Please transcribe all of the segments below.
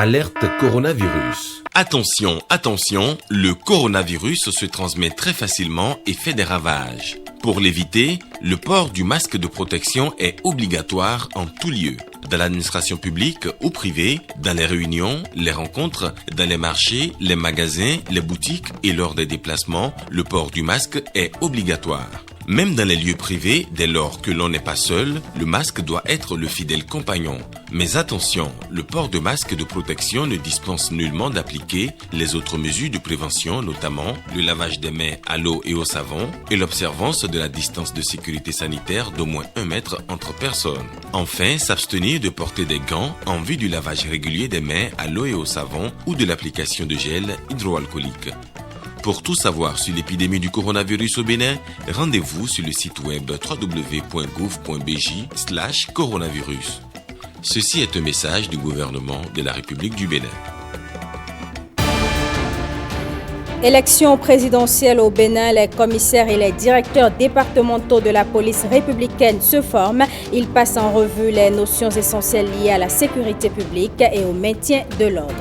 Alerte coronavirus. Attention, attention, le coronavirus se transmet très facilement et fait des ravages. Pour l'éviter, le port du masque de protection est obligatoire en tout lieu. Dans l'administration publique ou privée, dans les réunions, les rencontres, dans les marchés, les magasins, les boutiques et lors des déplacements, le port du masque est obligatoire. Même dans les lieux privés, dès lors que l'on n'est pas seul, le masque doit être le fidèle compagnon. Mais attention, le port de masque de protection ne dispense nullement d'appliquer les autres mesures de prévention, notamment le lavage des mains à l'eau et au savon et l'observance de la distance de sécurité sanitaire d'au moins 1 mètre entre personnes. Enfin, s'abstenir de porter des gants en vue du lavage régulier des mains à l'eau et au savon ou de l'application de gel hydroalcoolique. Pour tout savoir sur l'épidémie du coronavirus au Bénin, rendez-vous sur le site web www.gouv.bj/coronavirus. Ceci est un message du gouvernement de la République du Bénin. Élection présidentielle au Bénin, les commissaires et les directeurs départementaux de la police républicaine se forment. Ils passent en revue les notions essentielles liées à la sécurité publique et au maintien de l'ordre.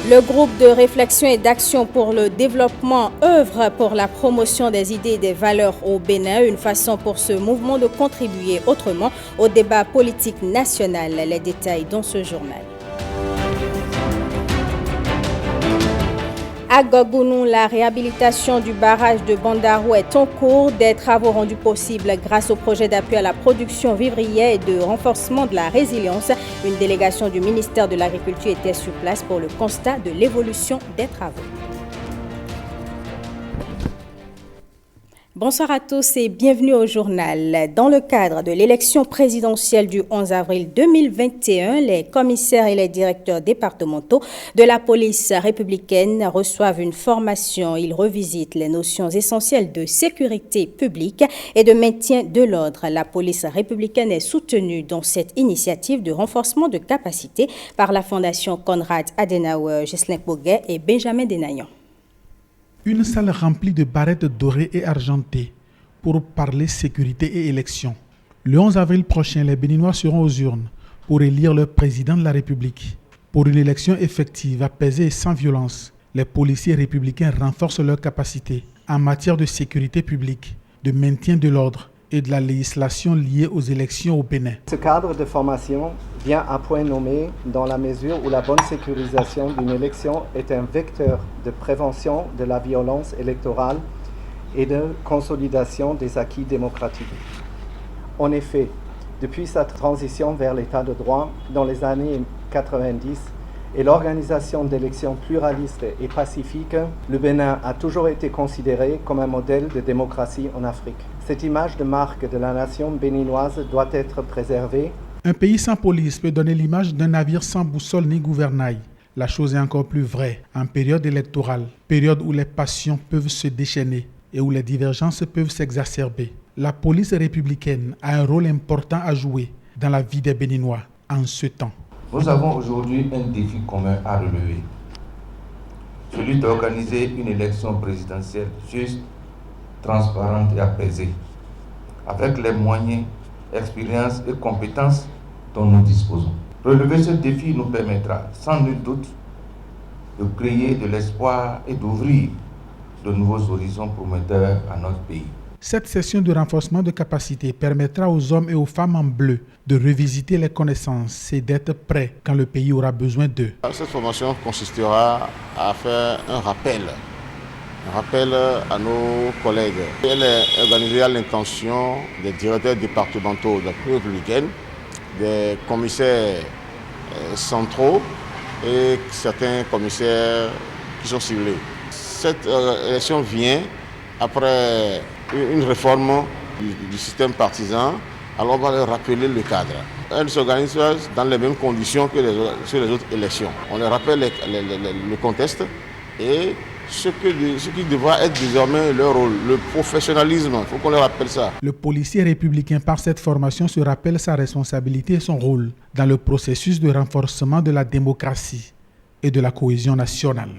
Le groupe de réflexion et d'action pour le développement œuvre pour la promotion des idées et des valeurs au Bénin, une façon pour ce mouvement de contribuer autrement au débat politique national. Les détails dans ce journal. À Gogounou, la réhabilitation du barrage de Bandarou est en cours. Des travaux rendus possibles grâce au projet d'appui à la production vivrière et de renforcement de la résilience. Une délégation du ministère de l'Agriculture était sur place pour le constat de l'évolution des travaux. Bonsoir à tous et bienvenue au journal. Dans le cadre de l'élection présidentielle du 11 avril 2021, les commissaires et les directeurs départementaux de la police républicaine reçoivent une formation. Ils revisitent les notions essentielles de sécurité publique et de maintien de l'ordre. La police républicaine est soutenue dans cette initiative de renforcement de capacité par la Fondation Konrad Adenauer, Ghislain Boguet et Benjamin Denayan. Une salle remplie de barrettes dorées et argentées pour parler sécurité et élection. Le 11 avril prochain, les Béninois seront aux urnes pour élire leur président de la République. Pour une élection effective, apaisée et sans violence, les policiers républicains renforcent leurs capacités en matière de sécurité publique, de maintien de l'ordre et de la législation liée aux élections au Bénin. Ce cadre de formation vient à point nommé dans la mesure où la bonne sécurisation d'une élection est un vecteur de prévention de la violence électorale et de consolidation des acquis démocratiques. En effet, depuis sa transition vers l'état de droit dans les années 90 et l'organisation d'élections pluralistes et pacifiques, le Bénin a toujours été considéré comme un modèle de démocratie en Afrique. Cette image de marque de la nation béninoise doit être préservée. Un pays sans police peut donner l'image d'un navire sans boussole ni gouvernail. La chose est encore plus vraie en période électorale, période où les passions peuvent se déchaîner et où les divergences peuvent s'exacerber. La police républicaine a un rôle important à jouer dans la vie des Béninois en ce temps. Nous avons aujourd'hui un défi commun à relever, celui d'organiser une élection présidentielle juste, transparente et apaisée, avec les moyens, expériences et compétences dont nous disposons. Relever ce défi nous permettra, sans nul doute, de créer de l'espoir et d'ouvrir de nouveaux horizons prometteurs à notre pays. Cette session de renforcement de capacité permettra aux hommes et aux femmes en bleu de revisiter les connaissances et d'être prêts quand le pays aura besoin d'eux. Cette formation consistera à faire un rappel à nos collègues. Elle est organisée à l'intention des directeurs départementaux de la républicaine, des commissaires centraux et certains commissaires qui sont ciblés. Cette élection vient après une réforme du système partisan, alors on va leur rappeler le cadre. Elle s'organise dans les mêmes conditions que les autres élections. On leur rappelle le contexte et ce qui devra être désormais leur rôle, le professionnalisme, il faut qu'on leur rappelle ça. Le policier républicain par cette formation se rappelle sa responsabilité et son rôle dans le processus de renforcement de la démocratie et de la cohésion nationale.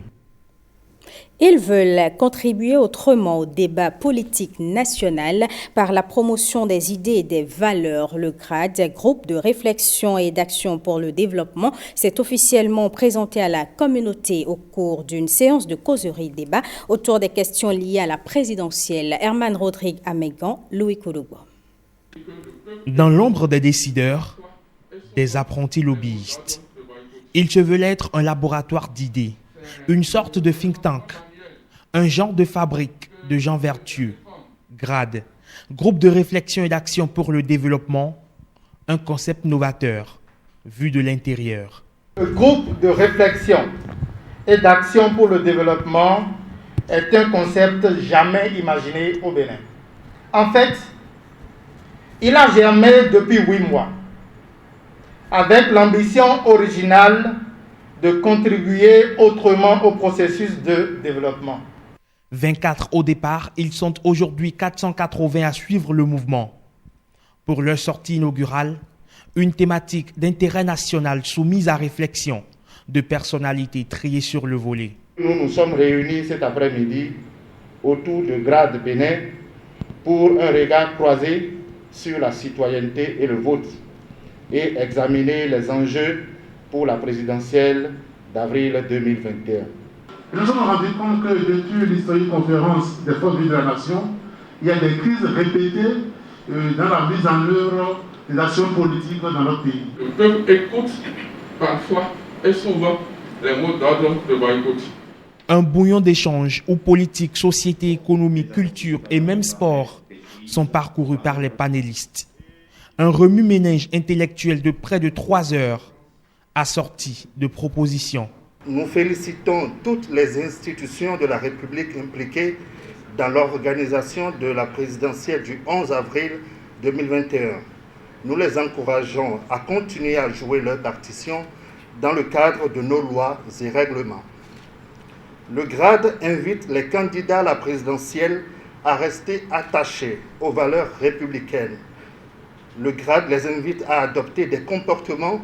Ils veulent contribuer autrement au débat politique national par la promotion des idées et des valeurs. Le GRAD, groupe de réflexion et d'action pour le développement, s'est officiellement présenté à la communauté au cours d'une séance de causerie-débat autour des questions liées à la présidentielle. Herman Rodrigue Amégan, Louis Kouloubo. Dans l'ombre des décideurs, des apprentis lobbyistes. Ils se veulent être un laboratoire d'idées, une sorte de think tank, un genre de fabrique de gens vertueux. GRAD, groupe de réflexion et d'action pour le développement, un concept novateur, vu de l'intérieur. Le groupe de réflexion et d'action pour le développement est un concept jamais imaginé au Bénin. En fait, il a germé depuis 8 mois, avec l'ambition originale de contribuer autrement au processus de développement. 24 au départ, ils sont aujourd'hui 480 à suivre le mouvement. Pour leur sortie inaugurale, une thématique d'intérêt national soumise à réflexion de personnalités triées sur le volet. Nous nous sommes réunis cet après-midi autour de GRAD Bénin pour un regard croisé sur la citoyenneté et le vote et examiner les enjeux pour la présidentielle d'avril 2021. Nous nous sommes rendus compte que depuis l'historique conférence des forces vives de la nation, il y a des crises répétées dans la mise en œuvre des actions politiques dans notre pays. Le peuple écoute parfois et souvent les mots d'ordre de boycott. Un bouillon d'échanges où politique, société, économie, culture et même sport sont parcourus par les panélistes. Un remue-ménage intellectuel de près de 3 heures, assorti de propositions. Nous félicitons toutes les institutions de la République impliquées dans l'organisation de la présidentielle du 11 avril 2021. Nous les encourageons à continuer à jouer leur partition dans le cadre de nos lois et règlements. Le GRAD invite les candidats à la présidentielle à rester attachés aux valeurs républicaines. Le GRAD les invite à adopter des comportements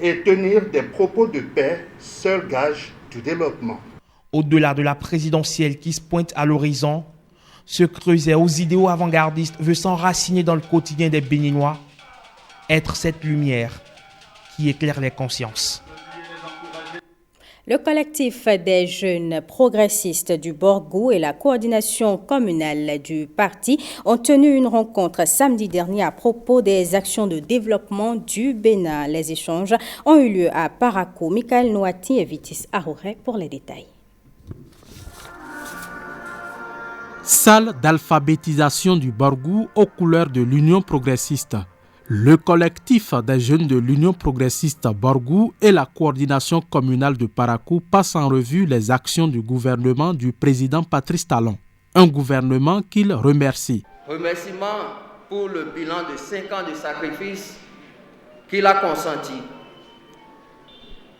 et tenir des propos de paix, seul gage du développement. Au-delà de la présidentielle qui se pointe à l'horizon, ce creuset aux idéaux avant-gardistes veut s'enraciner dans le quotidien des Béninois, être cette lumière qui éclaire les consciences. Le collectif des jeunes progressistes du Borgou et la coordination communale du parti ont tenu une rencontre samedi dernier à propos des actions de développement du Bénin. Les échanges ont eu lieu à Parakou. Michael Nouati et Vitis Arouré pour les détails. Salle d'alphabétisation du Borgou aux couleurs de l'Union progressiste. Le collectif des jeunes de l'Union progressiste Borgou et la coordination communale de Parakou passent en revue les actions du gouvernement du président Patrice Talon. Un gouvernement qu'il remercie. Remerciement pour le bilan de 5 ans de sacrifice qu'il a consenti.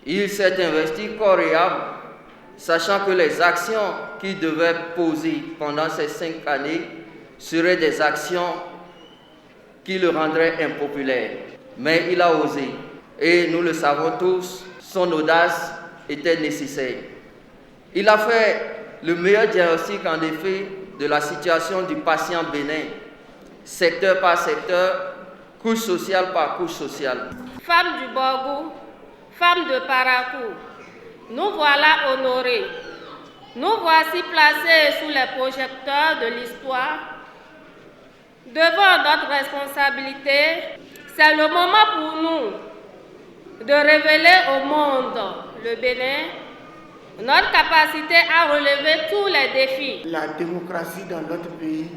Il s'est investi corps et âme, sachant que les actions qu'il devait poser pendant ces 5 années seraient des actions qui le rendrait impopulaire. Mais il a osé. Et nous le savons tous, son audace était nécessaire. Il a fait le meilleur diagnostic en effet de la situation du patient bénin, secteur par secteur, couche sociale par couche sociale. Femmes du Borgou, femmes de Parakou, nous voilà honorés. Nous voici placés sous les projecteurs de l'histoire. Devant notre responsabilité, c'est le moment pour nous de révéler au monde, le Bénin, notre capacité à relever tous les défis. La démocratie dans notre pays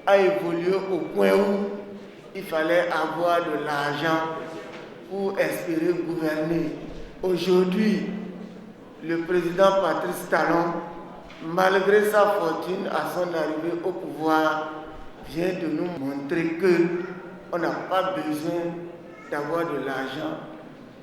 a évolué au point où il fallait avoir de l'argent pour espérer gouverner. Aujourd'hui, le président Patrice Talon, malgré sa fortune à son arrivée au pouvoir, vient de nous montrer qu'on n'a pas besoin d'avoir de l'argent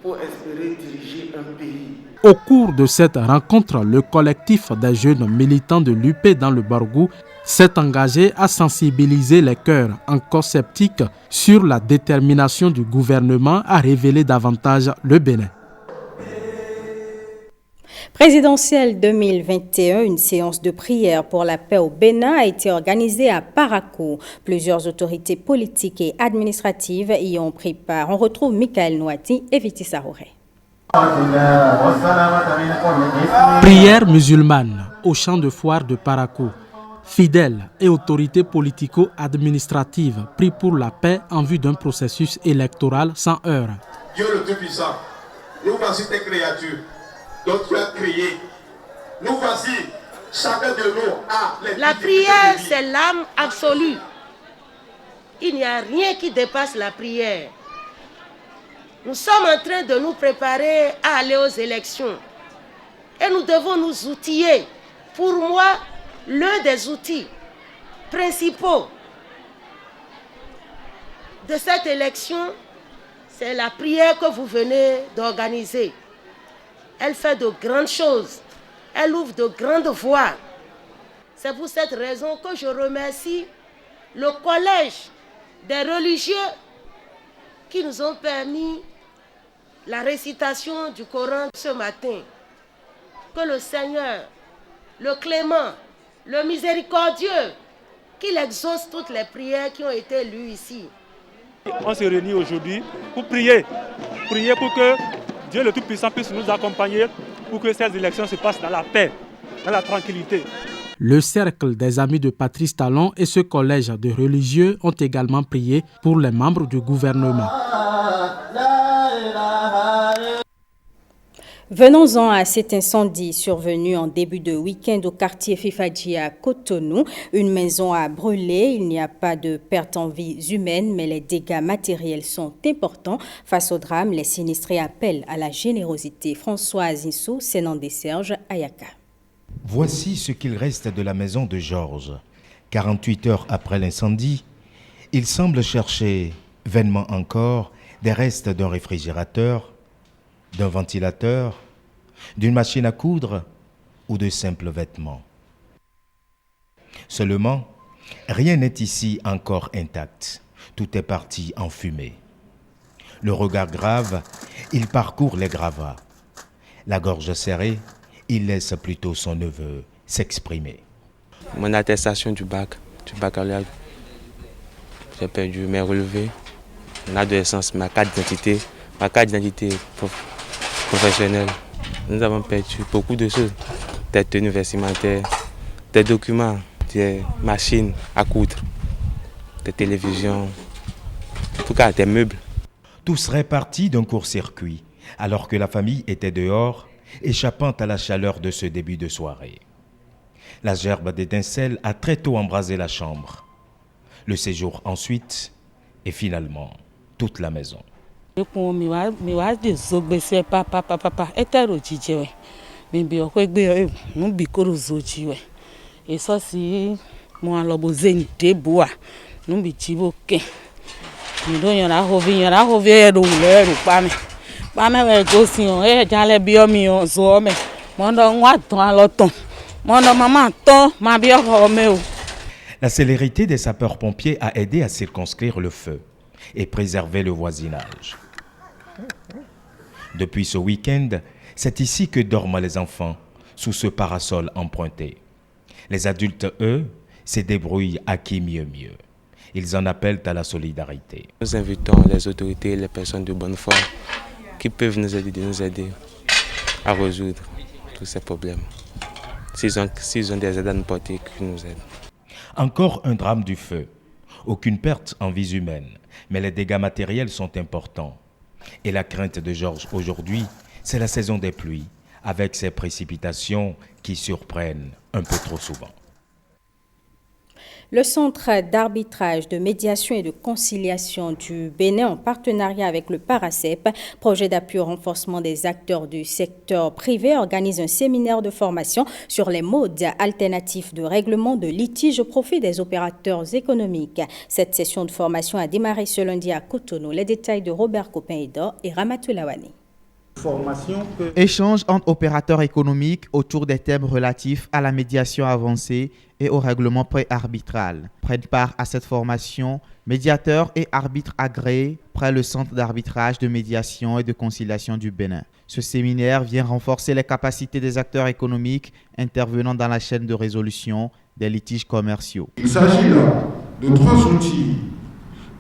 pour espérer diriger un pays. Au cours de cette rencontre, le collectif des jeunes militants de l'UP dans le Borgou s'est engagé à sensibiliser les cœurs encore sceptiques sur la détermination du gouvernement à révéler davantage le Bénin. Présidentielle 2021, une séance de prière pour la paix au Bénin a été organisée à Parakou. Plusieurs autorités politiques et administratives y ont pris part. On retrouve Michael Nouati et Viti Sarouré. Prière musulmane au champ de foire de Parakou. Fidèles et autorités politico-administratives prient pour la paix en vue d'un processus électoral sans heurts. Dieu le Tout-Puissant, nous voici tes créatures, dont tu as créé. Nous voici, chacun de nous a les La prière, c'est l'âme absolue. Il n'y a rien qui dépasse la prière. Nous sommes en train de nous préparer à aller aux élections. Et nous devons nous outiller. Pour moi, l'un des outils principaux de cette élection, c'est la prière que vous venez d'organiser. Elle fait de grandes choses. Elle ouvre de grandes voies. C'est pour cette raison que je remercie le collège des religieux qui nous ont permis la récitation du Coran ce matin. Que le Seigneur, le clément, le miséricordieux, qu'il exauce toutes les prières qui ont été lues ici. On se réunit aujourd'hui pour prier pour que Dieu le Tout-Puissant puisse nous accompagner pour que ces élections se passent dans la paix, dans la tranquillité. Le cercle des amis de Patrice Talon et ce collège de religieux ont également prié pour les membres du gouvernement. Venons-en à cet incendie survenu en début de week-end au quartier Fifadji à Cotonou. Une maison a brûlé. Il n'y a pas de perte en vies humaines, mais les dégâts matériels sont importants. Face au drame, les sinistrés appellent à la générosité. Françoise Insou, Sénandé Serge, Ayaka. Voici ce qu'il reste de la maison de Georges. 48 heures après l'incendie, il semble chercher, vainement encore, des restes d'un réfrigérateur, d'un ventilateur, d'une machine à coudre ou de simples vêtements. Seulement, rien n'est ici encore intact. Tout est parti en fumée. Le regard grave, il parcourt les gravats. La gorge serrée, il laisse plutôt son neveu s'exprimer. Mon attestation du baccalauréat, j'ai perdu mes relevés, mon adolescence, ma carte d'identité professionnelle. Nous avons perdu beaucoup de choses, des tenues vestimentaires, des documents, des machines à coudre, des télévisions, en tout cas des meubles. Tout serait parti d'un court-circuit, alors que la famille était dehors, échappant à la chaleur de ce début de soirée. La gerbe d'étincelles a très tôt embrasé la chambre. Le séjour ensuite, et finalement, toute la maison. La célérité des sapeurs-pompiers a aidé à circonscrire le feu et préserver le voisinage. Depuis ce week-end, c'est ici que dorment les enfants, sous ce parasol emprunté. Les adultes, eux, se débrouillent à qui mieux. Ils en appellent à la solidarité. Nous invitons les autorités et les personnes de bonne foi qui peuvent nous aider à résoudre tous ces problèmes. S'ils ont des aides à nous porter, qu'ils nous aident. Encore un drame du feu. Aucune perte en vies humaines, mais les dégâts matériels sont importants. Et la crainte de Georges aujourd'hui, c'est la saison des pluies, avec ces précipitations qui surprennent un peu trop souvent. Le Centre d'arbitrage, de médiation et de conciliation du Bénin, en partenariat avec le Paracep, projet d'appui au renforcement des acteurs du secteur privé, organise un séminaire de formation sur les modes alternatifs de règlement de litiges au profit des opérateurs économiques. Cette session de formation a démarré ce lundi à Cotonou. Les détails de Robert Copin-Edor et Ramatou Lawani. Échange entre opérateurs économiques autour des thèmes relatifs à la médiation avancée et au règlement pré-arbitral. Prennent part à cette formation médiateurs et arbitres agréés près le Centre d'arbitrage de médiation et de conciliation du Bénin. Ce séminaire vient renforcer les capacités des acteurs économiques intervenant dans la chaîne de résolution des litiges commerciaux. Il s'agit là de 3 outils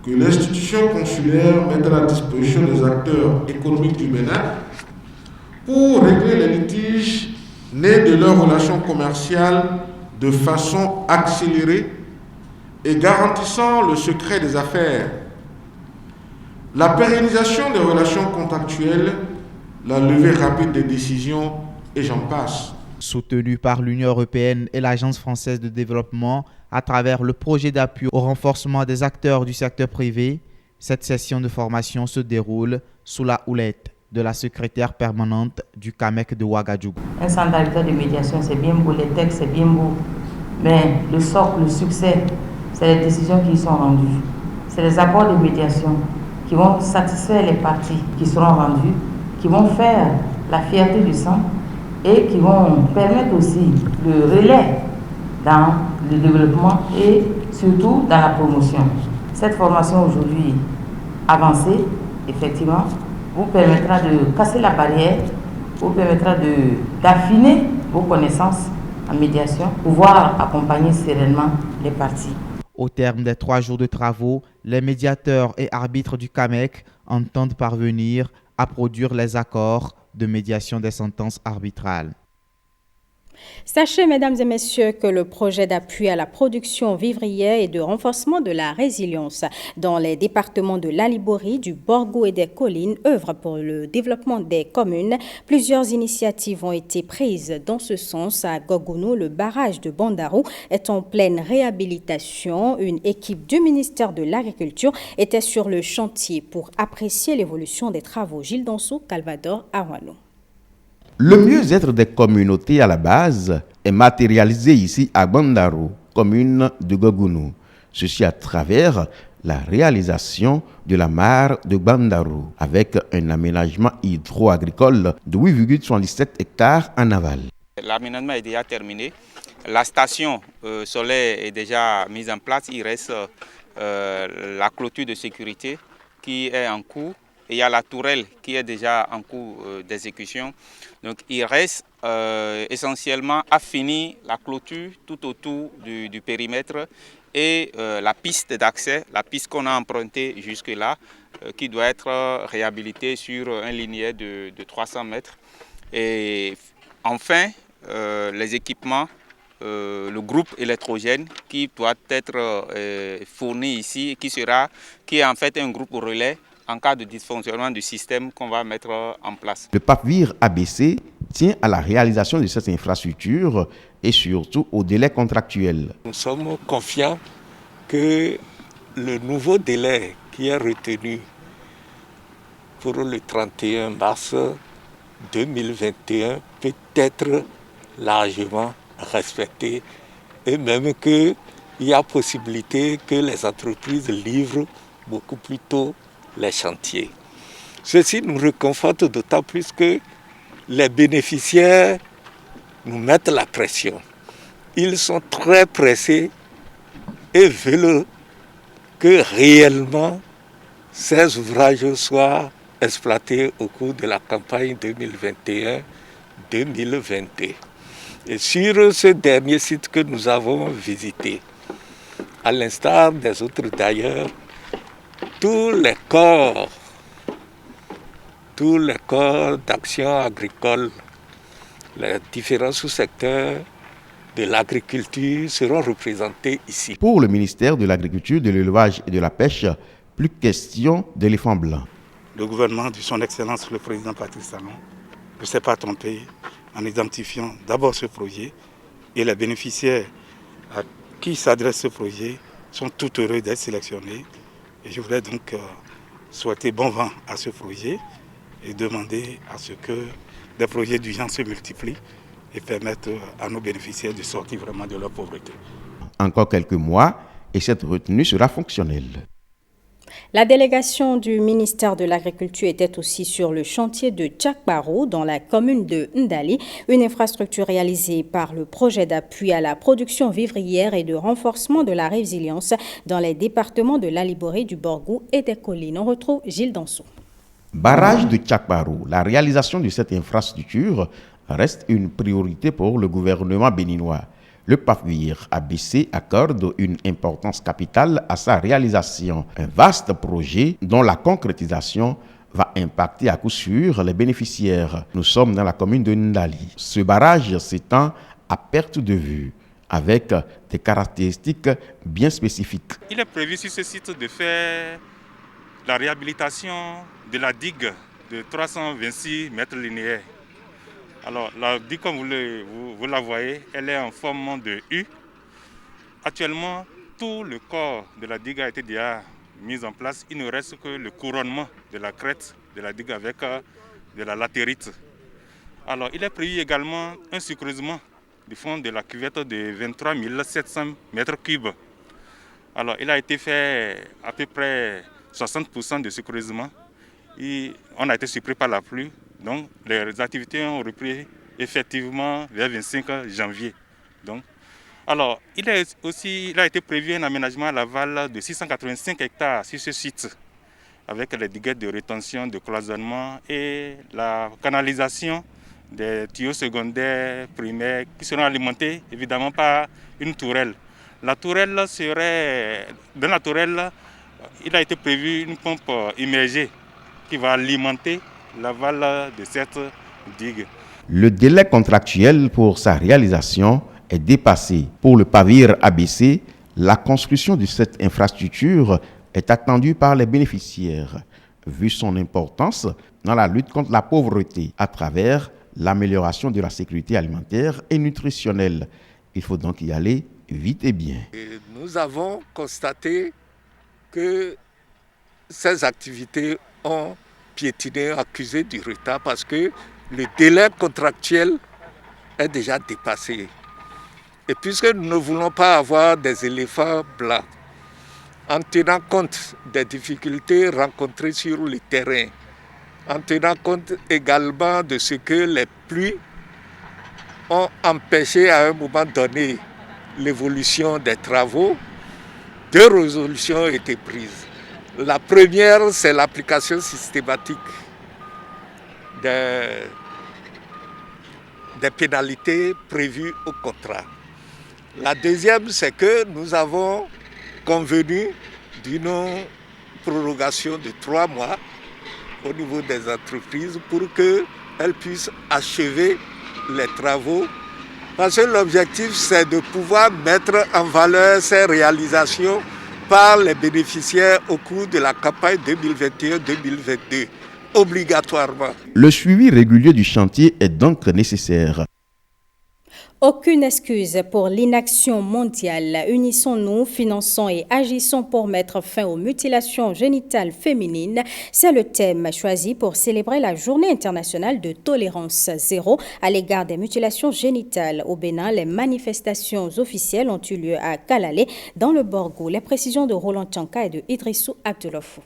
que l'institution consulaire met à la disposition des acteurs économiques du Bénin pour régler les litiges nés de leurs relations commerciales de façon accélérée et garantissant le secret des affaires, la pérennisation des relations contractuelles, la levée rapide des décisions et j'en passe. Soutenu par l'Union européenne et l'Agence française de développement à travers le projet d'appui au renforcement des acteurs du secteur privé, cette session de formation se déroule sous la houlette de la secrétaire permanente du CAMEC de Ouagadougou. Un centre d'arbitrage de médiation, c'est bien beau, les textes, c'est bien beau, mais le socle, le succès, c'est les décisions qui y sont rendues. C'est les accords de médiation qui vont satisfaire les parties qui seront rendues, qui vont faire la fierté du centre et qui vont permettre aussi le relais dans le développement et surtout dans la promotion. Cette formation aujourd'hui avancée, effectivement, vous permettra de casser la barrière, vous permettra d'affiner vos connaissances en médiation, pouvoir accompagner sereinement les parties. Au terme des 3 jours de travaux, les médiateurs et arbitres du CAMEC entendent parvenir à produire les accords de médiation des sentences arbitrales. Sachez, mesdames et messieurs, que le projet d'appui à la production vivrière et de renforcement de la résilience dans les départements de l'Alibori, du Borgou et des Collines œuvre pour le développement des communes. Plusieurs initiatives ont été prises dans ce sens. À Gogounou, le barrage de Bandarou est en pleine réhabilitation. Une équipe du ministère de l'Agriculture était sur le chantier pour apprécier l'évolution des travaux. Gilles Donsou, Calvador, Arouano. Le mieux-être des communautés à la base est matérialisé ici à Bandarou, commune de Gogounou. Ceci à travers la réalisation de la mare de Bandarou avec un aménagement hydro-agricole de 8,77 hectares en aval. L'aménagement est déjà terminé. La station solaire est déjà mise en place. Il reste la clôture de sécurité qui est en cours. Et il y a la tourelle qui est déjà en cours d'exécution. Donc il reste essentiellement à finir la clôture tout autour du périmètre et la piste d'accès, la piste qu'on a empruntée jusque-là, qui doit être réhabilitée sur un linéaire de 300 mètres. Et enfin, les équipements, le groupe électrogène qui doit être fourni ici, qui est en fait un groupe relais en cas de dysfonctionnement du système qu'on va mettre en place. Le PAPVIR ABC tient à la réalisation de cette infrastructure et surtout au délai contractuel. Nous sommes confiants que le nouveau délai qui est retenu pour le 31 mars 2021 peut être largement respecté et même qu'il y a possibilité que les entreprises livrent beaucoup plus tôt les chantiers. Ceci nous réconforte d'autant plus que les bénéficiaires nous mettent la pression. Ils sont très pressés et veulent que réellement ces ouvrages soient exploités au cours de la campagne 2021-2022. Et sur ce dernier site que nous avons visité, à l'instar des autres d'ailleurs, tous les corps d'action agricole, les différents sous-secteurs de l'agriculture seront représentés ici. Pour le ministère de l'Agriculture, de l'Élevage et de la Pêche, plus question d'éléphants blancs. Le gouvernement de son Excellence le Président Patrice Talon ne s'est pas trompé en identifiant d'abord ce projet et les bénéficiaires à qui s'adresse ce projet sont tout heureux d'être sélectionnés. Et je voudrais donc souhaiter bon vent à ce projet et demander à ce que des projets du genre se multiplient et permettent à nos bénéficiaires de sortir vraiment de leur pauvreté. Encore quelques mois et cette retenue sera fonctionnelle. La délégation du ministère de l'Agriculture était aussi sur le chantier de Tchakbarou dans la commune de Ndali, une infrastructure réalisée par le projet d'appui à la production vivrière et de renforcement de la résilience dans les départements de l'Aliboré, du Borgou et des Collines. On retrouve Gilles Dansou. Barrage de Tchakbarou, la réalisation de cette infrastructure reste une priorité pour le gouvernement béninois. Le PAFVIR ABC accorde une importance capitale à sa réalisation. Un vaste projet dont la concrétisation va impacter à coup sûr les bénéficiaires. Nous sommes dans la commune de Ndali. Ce barrage s'étend à perte de vue, avec des caractéristiques bien spécifiques. Il est prévu sur ce site de faire la réhabilitation de la digue de 326 mètres linéaires. Alors, la digue, comme vous la voyez, elle est en forme de U. Actuellement, tout le corps de la digue a été déjà mis en place. Il ne reste que le couronnement de la crête de la digue avec de la latérite. Alors, il est prévu également un sucreusement du fond de la cuvette de 23 700 mètres cubes. Alors, il a été fait à peu près 60% de sucreusement. On a été surpris par la pluie. Donc, les activités ont repris effectivement vers le 25 janvier. Donc, alors, il a été prévu un aménagement à l'aval de 685 hectares sur ce site, avec les diguettes de rétention, de cloisonnement et la canalisation des tuyaux secondaires, primaires, qui seront alimentés évidemment par une tourelle. La tourelle dans la tourelle, il a été prévu une pompe immergée qui va alimenter l'aval de cette digue. Le délai contractuel pour sa réalisation est dépassé. Pour le PAFVIR ABC, la construction de cette infrastructure est attendue par les bénéficiaires, vu son importance dans la lutte contre la pauvreté à travers l'amélioration de la sécurité alimentaire et nutritionnelle. Il faut donc y aller vite et bien. Nous avons constaté que ces activités ont piétiné, accusé du retard parce que le délai contractuel est déjà dépassé. Et puisque nous ne voulons pas avoir des éléphants blancs, en tenant compte des difficultés rencontrées sur le terrain, en tenant compte également de ce que les pluies ont empêché à un moment donné l'évolution des travaux, 2 résolutions ont été prises. La première, c'est l'application systématique des pénalités prévues au contrat. La deuxième, c'est que nous avons convenu d'une prorogation de 3 mois au niveau des entreprises pour qu'elles puissent achever les travaux. Parce que l'objectif, c'est de pouvoir mettre en valeur ces réalisations par les bénéficiaires au cours de la campagne 2021-2022, obligatoirement. Le suivi régulier du chantier est donc nécessaire. Aucune excuse pour l'inaction mondiale. Unissons-nous, finançons et agissons pour mettre fin aux mutilations génitales féminines. C'est le thème choisi pour célébrer la Journée internationale de tolérance zéro à l'égard des mutilations génitales. Au Bénin, les manifestations officielles ont eu lieu à Kalalé, dans le Borgou. Les précisions de Roland Tchanka et de Idrissou Abdelofou.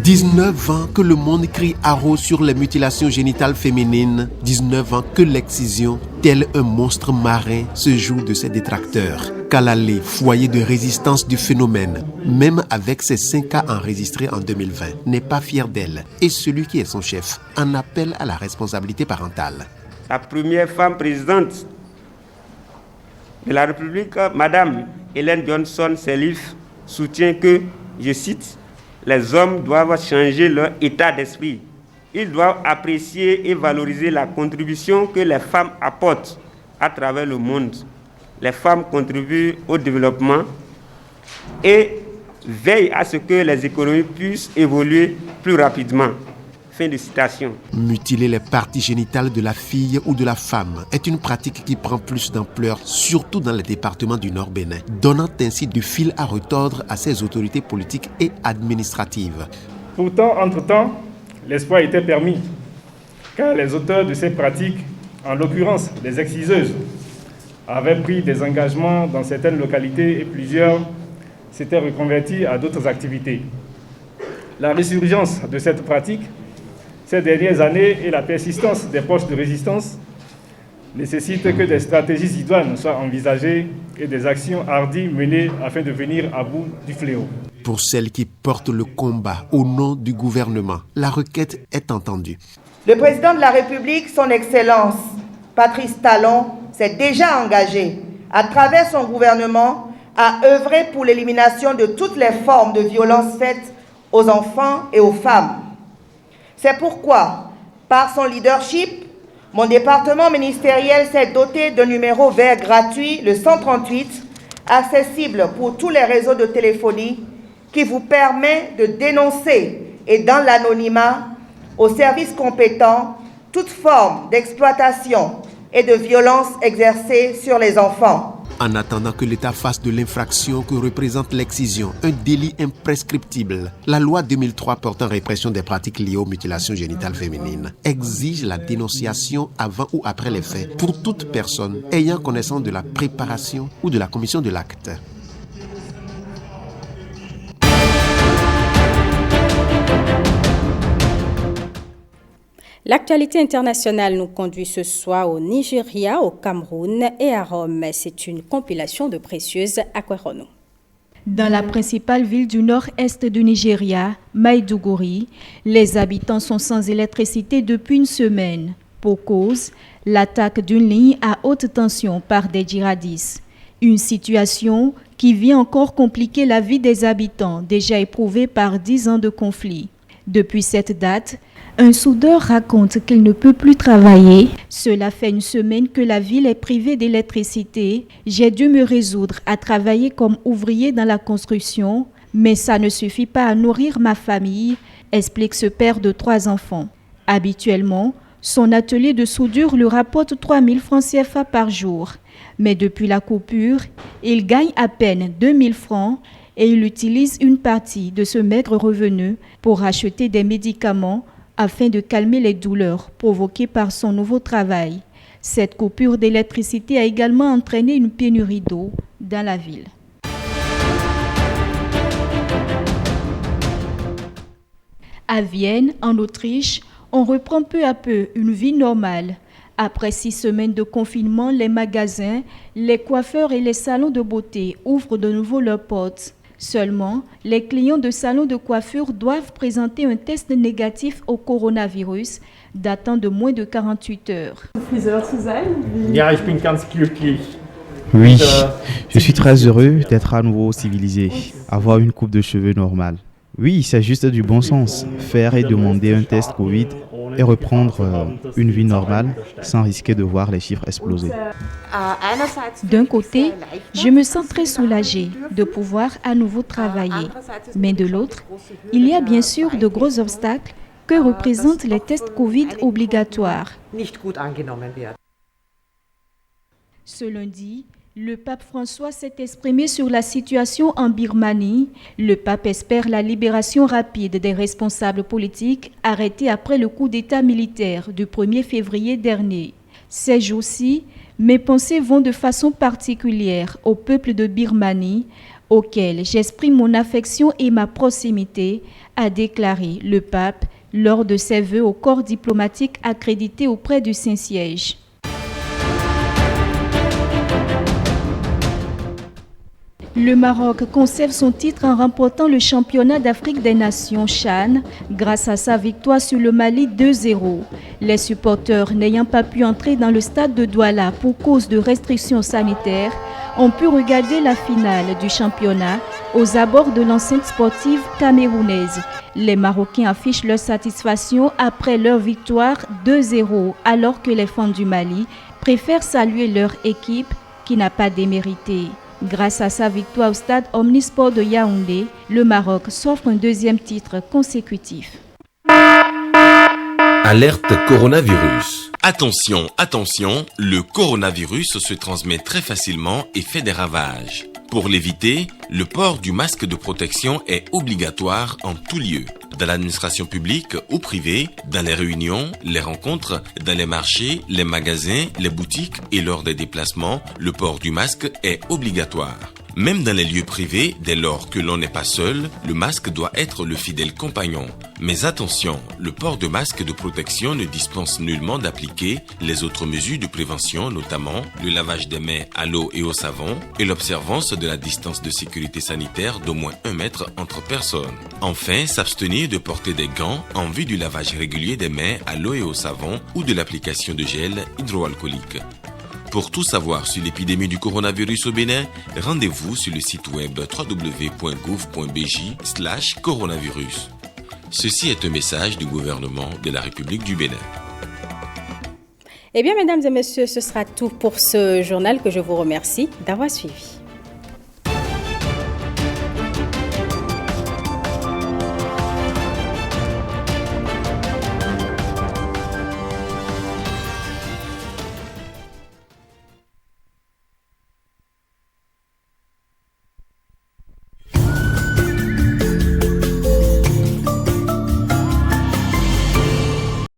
19 ans que le monde crie haro sur les mutilations génitales féminines. 19 ans que l'excision, tel un monstre marin, se joue de ses détracteurs. Kalalé, foyer de résistance du phénomène, même avec ses 5 cas enregistrés en 2020, n'est pas fier d'elle. Et celui qui est son chef en appelle à la responsabilité parentale. La première femme présidente de la République, Madame Ellen Johnson Sirleaf, soutient que, je cite, les hommes doivent changer leur état d'esprit. Ils doivent apprécier et valoriser la contribution que les femmes apportent à travers le monde. Les femmes contribuent au développement et veillent à ce que les économies puissent évoluer plus rapidement. Fin de citation. Mutiler les parties génitales de la fille ou de la femme est une pratique qui prend plus d'ampleur, surtout dans les départements du Nord Bénin, donnant ainsi du fil à retordre à ces autorités politiques et administratives. Pourtant, entre-temps, l'espoir était permis, car les auteurs de ces pratiques, en l'occurrence les exciseuses, avaient pris des engagements dans certaines localités et plusieurs s'étaient reconvertis à d'autres activités. La résurgence de cette pratique ces dernières années et la persistance des poches de résistance nécessitent que des stratégies idoines soient envisagées et des actions hardies menées afin de venir à bout du fléau. Pour celles qui portent le combat au nom du gouvernement, la requête est entendue. Le président de la République, son Excellence, Patrice Talon, s'est déjà engagé, à travers son gouvernement, à œuvrer pour l'élimination de toutes les formes de violences faites aux enfants et aux femmes. C'est pourquoi, par son leadership, mon département ministériel s'est doté d'un numéro vert gratuit, le 138, accessible pour tous les réseaux de téléphonie, qui vous permet de dénoncer et dans l'anonymat, aux services compétents, toute forme d'exploitation et de violence exercée sur les enfants. En attendant que l'État fasse de l'infraction que représente l'excision un délit imprescriptible, la loi 2003 portant répression des pratiques liées aux mutilations génitales féminines exige la dénonciation avant ou après les faits pour toute personne ayant connaissance de la préparation ou de la commission de l'acte. L'actualité internationale nous conduit ce soir au Nigeria, au Cameroun et à Rome. C'est une compilation de précieuses Akwerono. Dans la principale ville du nord-est du Nigeria, Maiduguri, les habitants sont sans électricité depuis une semaine. Pour cause, l'attaque d'une ligne à haute tension par des djihadistes. Une situation qui vient encore compliquer la vie des habitants, déjà éprouvée par 10 ans de conflit. Depuis cette date, un soudeur raconte qu'il ne peut plus travailler. Cela fait une semaine que la ville est privée d'électricité. J'ai dû me résoudre à travailler comme ouvrier dans la construction, mais ça ne suffit pas à nourrir ma famille, explique ce père de 3 enfants. Habituellement, son atelier de soudure lui rapporte 3 000 francs CFA par jour. Mais depuis la coupure, il gagne à peine 2 000 francs et il utilise une partie de ce maigre revenu pour acheter des médicaments afin de calmer les douleurs provoquées par son nouveau travail. Cette coupure d'électricité a également entraîné une pénurie d'eau dans la ville. À Vienne, en Autriche, on reprend peu à peu une vie normale. Après 6 semaines de confinement, les magasins, les coiffeurs et les salons de beauté ouvrent de nouveau leurs portes. Seulement, les clients de salons de coiffure doivent présenter un test négatif au coronavirus datant de moins de 48 heures. Oui, je suis très heureux d'être à nouveau civilisé, avoir une coupe de cheveux normale. Oui, c'est juste du bon sens, faire et demander un test Covid et reprendre une vie normale sans risquer de voir les chiffres exploser. D'un côté, je me sens très soulagée de pouvoir à nouveau travailler. Mais de l'autre, il y a bien sûr de gros obstacles que représentent les tests Covid obligatoires. Ce lundi, le pape François s'est exprimé sur la situation en Birmanie. Le pape espère la libération rapide des responsables politiques arrêtés après le coup d'État militaire du 1er février dernier. Ces jours-ci, mes pensées vont de façon particulière au peuple de Birmanie, auquel j'exprime mon affection et ma proximité, a déclaré le pape lors de ses vœux au corps diplomatique accrédité auprès du Saint-Siège. Le Maroc conserve son titre en remportant le championnat d'Afrique des Nations CHAN grâce à sa victoire sur le Mali 2-0. Les supporters n'ayant pas pu entrer dans le stade de Douala pour cause de restrictions sanitaires ont pu regarder la finale du championnat aux abords de l'enceinte sportive camerounaise. Les Marocains affichent leur satisfaction après leur victoire 2-0 alors que les fans du Mali préfèrent saluer leur équipe qui n'a pas démérité. Grâce à sa victoire au stade Omnisport de Yaoundé, le Maroc s'offre un 2e titre consécutif. Alerte coronavirus. Attention, attention, le coronavirus se transmet très facilement et fait des ravages. Pour l'éviter, le port du masque de protection est obligatoire en tout lieu. Dans l'administration publique ou privée, dans les réunions, les rencontres, dans les marchés, les magasins, les boutiques et lors des déplacements, le port du masque est obligatoire. Même dans les lieux privés, dès lors que l'on n'est pas seul, le masque doit être le fidèle compagnon. Mais attention, le port de masque de protection ne dispense nullement d'appliquer les autres mesures de prévention, notamment le lavage des mains à l'eau et au savon et l'observance de la distance de sécurité sanitaire d'au moins 1 mètre entre personnes. Enfin, s'abstenir de porter des gants en vue du lavage régulier des mains à l'eau et au savon ou de l'application de gel hydroalcoolique. Pour tout savoir sur l'épidémie du coronavirus au Bénin, rendez-vous sur le site web www.gouv.bj/coronavirus. Ceci est un message du gouvernement de la République du Bénin. Eh bien, mesdames et messieurs, ce sera tout pour ce journal que je vous remercie d'avoir suivi.